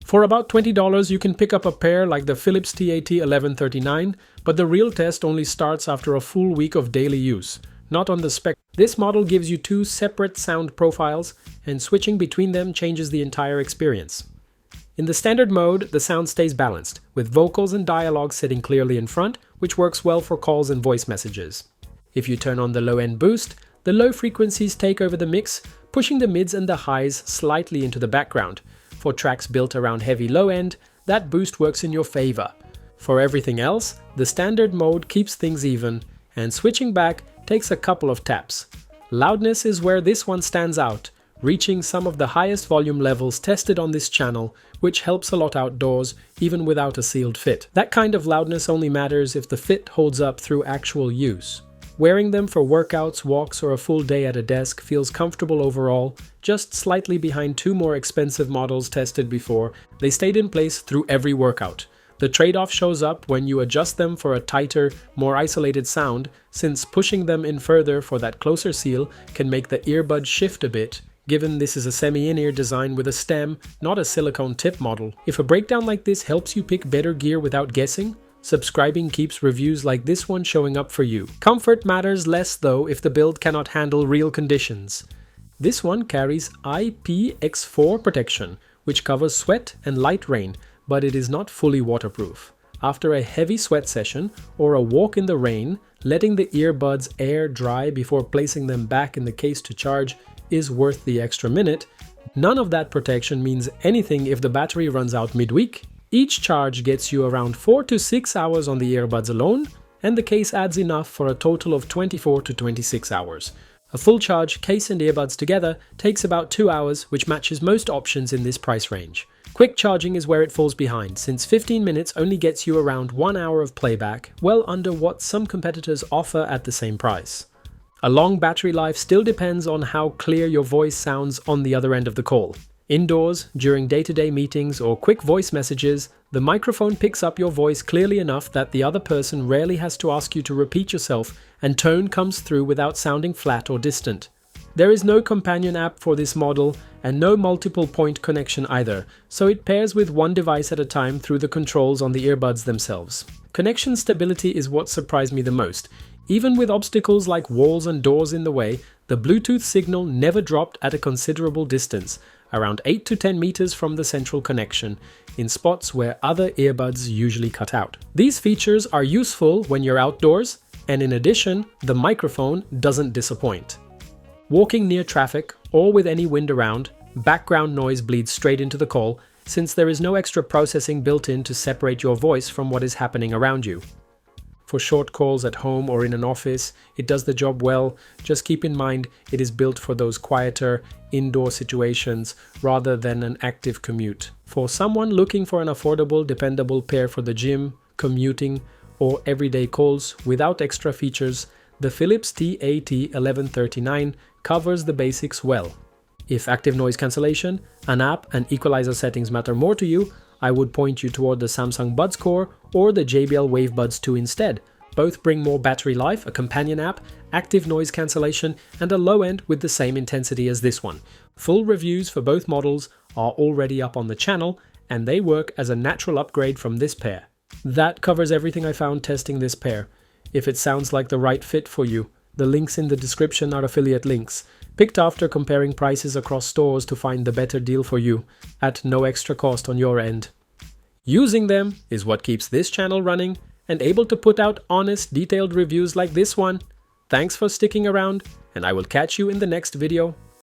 For about $20, you can pick up a pair like the Philips TAT1139, but the real test only starts after a full week of daily use, not on the spec. This model gives you two separate sound profiles, and switching between them changes the entire experience. In the standard mode, the sound stays balanced, with vocals and dialogue sitting clearly in front, which works well for calls and voice messages. If you turn on the low-end boost, the low frequencies take over the mix, pushing the mids and the highs slightly into the background. For tracks built around heavy low-end, that boost works in your favor. For everything else, the standard mode keeps things even, and switching back takes a couple of taps. Loudness is where this one stands out, reaching some of the highest volume levels tested on this channel, which helps a lot outdoors, even without a sealed fit. That kind of loudness only matters if the fit holds up through actual use. Wearing them for workouts, walks, or a full day at a desk feels comfortable overall, just slightly behind two more expensive models tested before. They stayed in place through every workout. The trade-off shows up when you adjust them for a tighter, more isolated sound, since pushing them in further for that closer seal can make the earbud shift a bit, given this is a semi-in-ear design with a stem, not a silicone tip model. If a breakdown like this helps you pick better gear without guessing, subscribing keeps reviews like this one showing up for you. Comfort matters less though if the build cannot handle real conditions. This one carries IPX4 protection, which covers sweat and light rain, but it is not fully waterproof. After a heavy sweat session or a walk in the rain, letting the earbuds air dry before placing them back in the case to charge is worth the extra minute. None of that protection means anything if the battery runs out midweek. Each charge gets you around 4 to 6 hours on the earbuds alone, and the case adds enough for a total of 24 to 26 hours. A full charge, case and earbuds together, takes about 2 hours, which matches most options in this price range. Quick charging is where it falls behind, since 15 minutes only gets you around 1 hour of playback, well under what some competitors offer at the same price. A long battery life still depends on how clear your voice sounds on the other end of the call. Indoors, during day-to-day meetings or quick voice messages, the microphone picks up your voice clearly enough that the other person rarely has to ask you to repeat yourself, and tone comes through without sounding flat or distant. There is no companion app for this model and no multiple point connection either, so it pairs with one device at a time through the controls on the earbuds themselves. Connection stability is what surprised me the most. Even with obstacles like walls and doors in the way, the Bluetooth signal never dropped at a considerable distance, around 8 to 10 meters from the central connection, in spots where other earbuds usually cut out. These features are useful when you're outdoors, and in addition, the microphone doesn't disappoint. Walking near traffic, or with any wind around, background noise bleeds straight into the call, since there is no extra processing built in to separate your voice from what is happening around you. For short calls at home or in an office, it does the job well. Just keep in mind it is built for those quieter, indoor situations rather than an active commute. For someone looking for an affordable, dependable pair for the gym, commuting, or everyday calls without extra features, the Philips TAT1139 covers the basics well. If active noise cancellation, an app, and equalizer settings matter more to you, I would point you toward the Samsung Buds Core or the JBL Wave Buds 2 instead. Both bring more battery life, a companion app, active noise cancellation, and a low end with the same intensity as this one. Full reviews for both models are already up on the channel, and they work as a natural upgrade from this pair. That covers everything I found testing this pair. If it sounds like the right fit for you, the links in the description are affiliate links, picked after comparing prices across stores to find the better deal for you, at no extra cost on your end. Using them is what keeps this channel running and able to put out honest, detailed reviews like this one. Thanks for sticking around, and I will catch you in the next video.